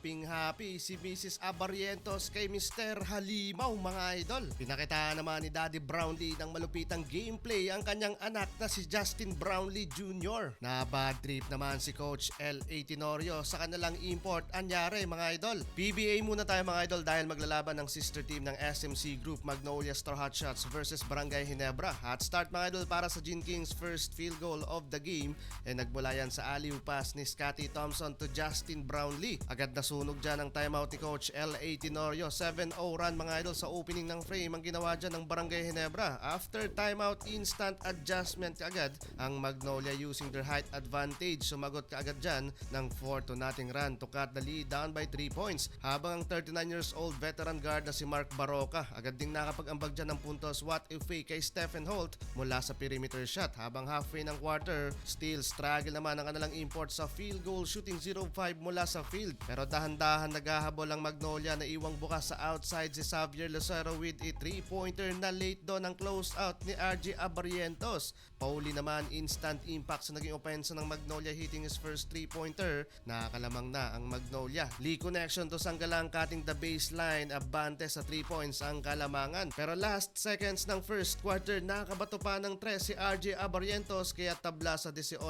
Happy si Mrs. Abarrientos kay Mr. Halimaw mga idol. Pinakita naman ni Daddy Brownlee ng malupitang gameplay ang kanyang anak na si Justin Brownlee Jr. Na bad trip naman si Coach L.A. Tenorio sa kanilang import anyare mga idol. PBA muna tayo mga idol dahil maglalaban ng sister team ng SMC Group Magnolia Star Hotshots versus Barangay Ginebra. Hot start mga idol para sa Gin Kings first field goal of the game nagmula yan sa alley pass ni Scotty Thompson to Justin Brownlee. Agad nasunog dyan ang timeout ni Coach L.A. Tenorio. 7-0 run mga idol sa opening ng frame ang ginawa dyan ng Barangay Ginebra. After timeout, instant adjustment agad ang Magnolia using their height advantage. Sumagot kaagad dyan ng 4-0 run to cut the lead down by 3 points. Habang ang 39 years old veteran guard na si Mark Baroka agad ding nakapag-ambag dyan ng puntos what if fake kay Stephen Holt mula sa perimeter shot. Habang halfway ng quarter, still struggle naman ang kanilang import sa field goal shooting 0-5 mula sa field. Pero dahan-dahan naghahabol ang Magnolia na iwang bukas sa outside si Xavier Lucero with a 3-pointer na late doon ang close out ni RJ Abarrientos. Pauli naman instant impact sa naging opensa ng Magnolia hitting his first 3-pointer. Nakakalamang na ang Magnolia. Lee connection to Sanggalang cutting the baseline. Abante sa 3 points ang kalamangan. Pero last seconds ng first quarter nakabato pa ng 3 si RJ Abarrientos kaya tabla sa 18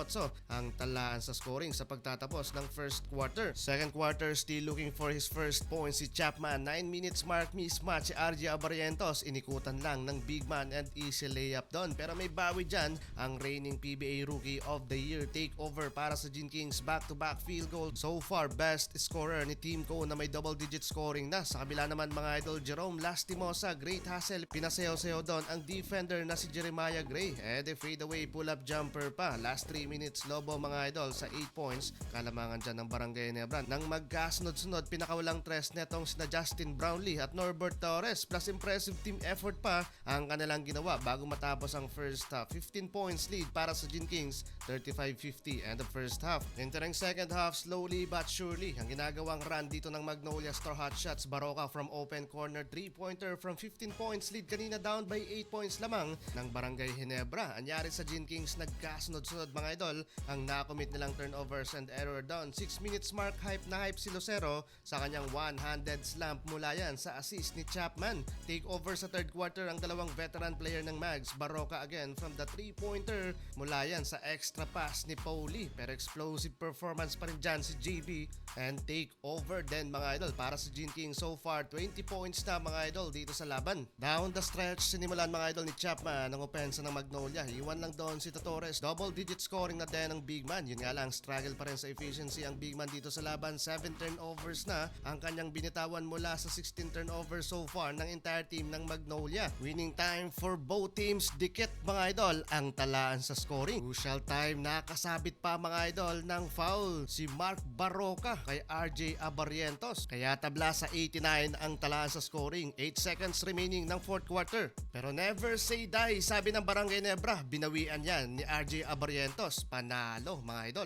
ang talaan sa scoring sa pagtatapos ng first quarter. Second quarter still looking for his first point si Chapman. 9 minutes mark mismatch si RJ Abarrientos. Inikutan lang ng big man and easy layup doon. Pero may bawi dyan ang reigning PBA Rookie of the Year takeover para sa Gin Kings back-to-back field goal. So far best scorer ni Team Co na may double digit scoring na. Sa kabila naman mga idol, Jerome Lastimosa, great hustle. Pinasayaw-sayaw doon ang defender na si Jeremiah Gray. The fadeaway pull-up jumper pa. Last 3 minutes Lobo mga idol sa 8 points. Kalamangan dyan ng Barangay Ginebra. Nang magkasunod-sunod, pinakawalang tres netong sina Justin Brownlee at Norbert Torres plus impressive team effort pa ang kanilang ginawa bago matapos ang first half. 15 points lead para sa Gin Kings, 35-50 and the first half. Entering second half, slowly but surely ang ginagawang run dito ng Magnolia Star Hotshots. Baroka from open corner, 3-pointer from 15 points lead kanina down by 8 points lamang ng Barangay Ginebra. Anyari sa Gin Kings, nagkasunod-sunod mga idol ang nakomit nilang turnovers and error down. 6 minutes mark, hype na hype si Lucero sa kanyang one-handed slam mula yan sa assist ni Chapman. Take over sa third quarter ang dalawang veteran player ng Mags. Baroka again from the 3-pointer mula yan sa extra pass ni Pauli. Pero explosive performance pa rin dyan si JB and take over din mga idol para sa Gin King. So far 20 points na mga idol dito sa laban. Down the stretch, sinimulan mga idol ni Chapman ang opensa ng Magnolia. Iwan lang doon si Torres. Double digit scoring na din ng big man. Yun nga lang, struggle pa rin sa efficiency ang big man dito sa laban. 7 turnovers na ang kanyang binitawan mula sa 16 turnovers so far ng entire team ng Magnolia. Winning time for both teams. Dikit mga idol ang talaan sa scoring. Crucial time, nakasabit pa mga idol ng foul si Mark Baroka kay RJ Abarrientos. Kaya tabla sa 89 ang talaan sa scoring. 8 seconds remaining ng fourth quarter. Pero never say die, sabi ng Barangay Ginebra. Binawian yan ni RJ Abarrientos. Panalo mga idol.